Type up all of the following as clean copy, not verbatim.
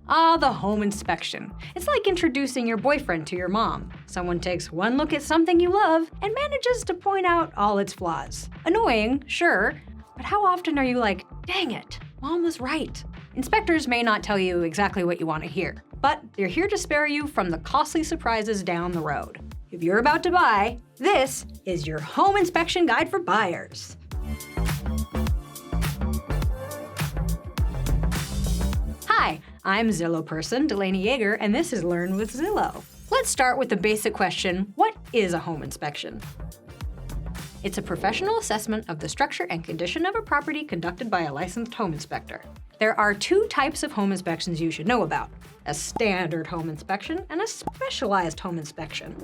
Ah, the home inspection. It's like introducing your boyfriend to your mom. Someone takes one look at something you love and manages to point out all its flaws. Annoying, sure, but how often are you like, dang it, mom was right? Inspectors may not tell you exactly what you want to hear, but they're here to spare you from the costly surprises down the road. If you're about to buy, this is your home inspection guide for buyers. Hi, I'm Zillow-person Delaney Yeager, and this is Learn with Zillow. Let's start with the basic question, what is a home inspection? It's a professional assessment of the structure and condition of a property conducted by a licensed home inspector. There are two types of home inspections you should know about: a standard home inspection and a specialized home inspection.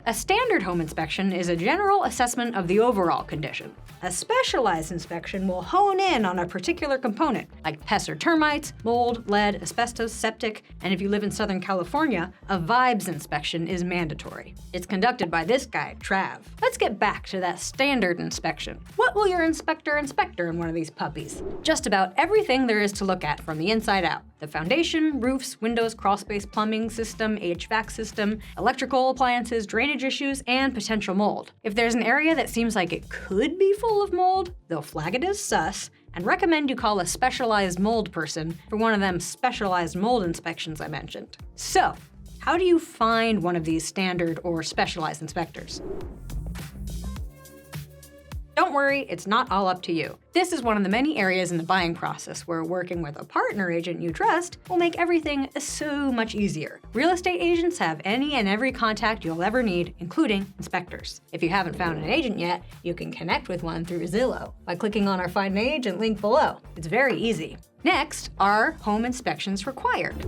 A standard home inspection is a general assessment of the overall condition. A specialized inspection will hone in on a particular component, like pests or termites, mold, lead, asbestos, septic, and if you live in Southern California, a vibes inspection is mandatory. It's conducted by this guy, Trav. Let's get back to that standard inspection. What will your inspector inspect in one of these puppies? Just about everything there is to look at from the inside out. The foundation, roofs, windows, crawlspace, plumbing system, HVAC system, electrical appliances, drainage issues, and potential mold. If there's an area that seems like it could be full of mold, they'll flag it as sus and recommend you call a specialized mold person for one of them specialized mold inspections I mentioned. So, how do you find one of these standard or specialized inspectors? Don't worry, it's not all up to you. This is one of the many areas in the buying process where working with a partner agent you trust will make everything so much easier. Real estate agents have any and every contact you'll ever need, including inspectors. If you haven't found an agent yet, you can connect with one through Zillow by clicking on our Find an Agent link below. It's very easy. Next, are home inspections required?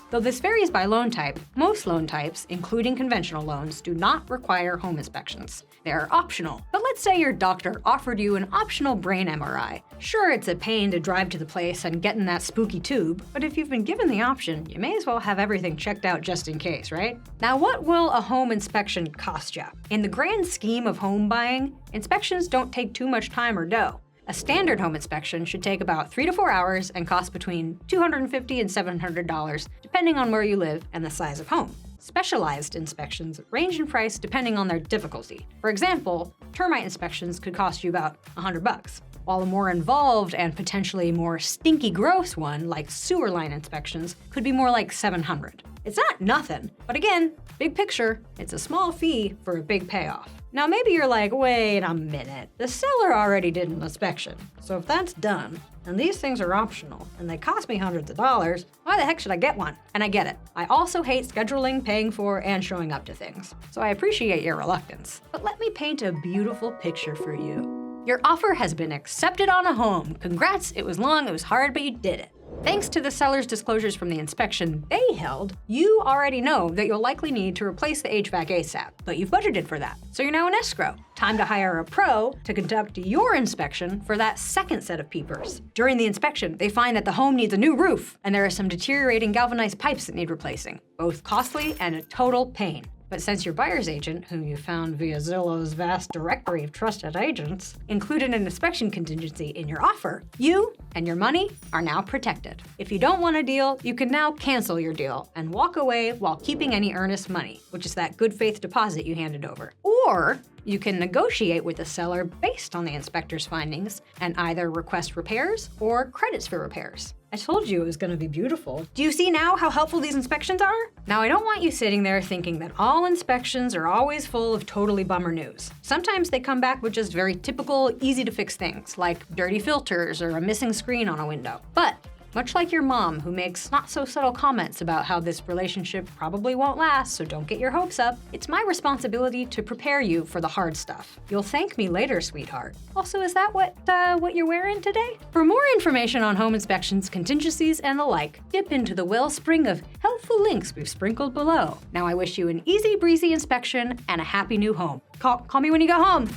Though this varies by loan type, most loan types, including conventional loans, do not require home inspections. They are optional. But let's say your doctor offered you an optional brain MRI. Sure, it's a pain to drive to the place and get in that spooky tube, but if you've been given the option, you may as well have everything checked out just in case, right? Now, what will a home inspection cost you? In the grand scheme of home buying, inspections don't take too much time or dough. A standard home inspection should take about 3 to 4 hours and cost between $250 and $700, depending on where you live and the size of home. Specialized inspections range in price depending on their difficulty. For example, termite inspections could cost you about $100, while a more involved and potentially more stinky gross one, like sewer line inspections, could be more like $700. It's not nothing, but again, big picture, it's a small fee for a big payoff. Now maybe you're like, wait a minute, the seller already did an inspection, so if that's done, and these things are optional, and they cost me hundreds of dollars, why the heck should I get one? And I get it. I also hate scheduling, paying for, and showing up to things, so I appreciate your reluctance. But let me paint a beautiful picture for you. Your offer has been accepted on a home. Congrats, it was long, it was hard, but you did it. Thanks to the seller's disclosures from the inspection they held, you already know that you'll likely need to replace the HVAC ASAP, but you've budgeted for that, so you're now in escrow. Time to hire a pro to conduct your inspection for that second set of peepers. During the inspection, they find that the home needs a new roof, and there are some deteriorating galvanized pipes that need replacing, both costly and a total pain. But since your buyer's agent, whom you found via Zillow's vast directory of trusted agents, included an inspection contingency in your offer, you and your money are now protected. If you don't want a deal, you can now cancel your deal and walk away while keeping any earnest money, which is that good faith deposit you handed over. Or you can negotiate with the seller based on the inspector's findings and either request repairs or credits for repairs. I told you it was going to be beautiful. Do you see now how helpful these inspections are? Now, I don't want you sitting there thinking that all inspections are always full of totally bummer news. Sometimes they come back with just very typical, easy-to-fix things, like dirty filters or a missing screen on a window. But much like your mom, who makes not-so-subtle comments about how this relationship probably won't last, so don't get your hopes up, it's my responsibility to prepare you for the hard stuff. You'll thank me later, sweetheart. Also, is that what you're wearing today? For more information on home inspections, contingencies, and the like, dip into the wellspring of helpful links we've sprinkled below. Now I wish you an easy breezy inspection and a happy new home. Call me when you go home.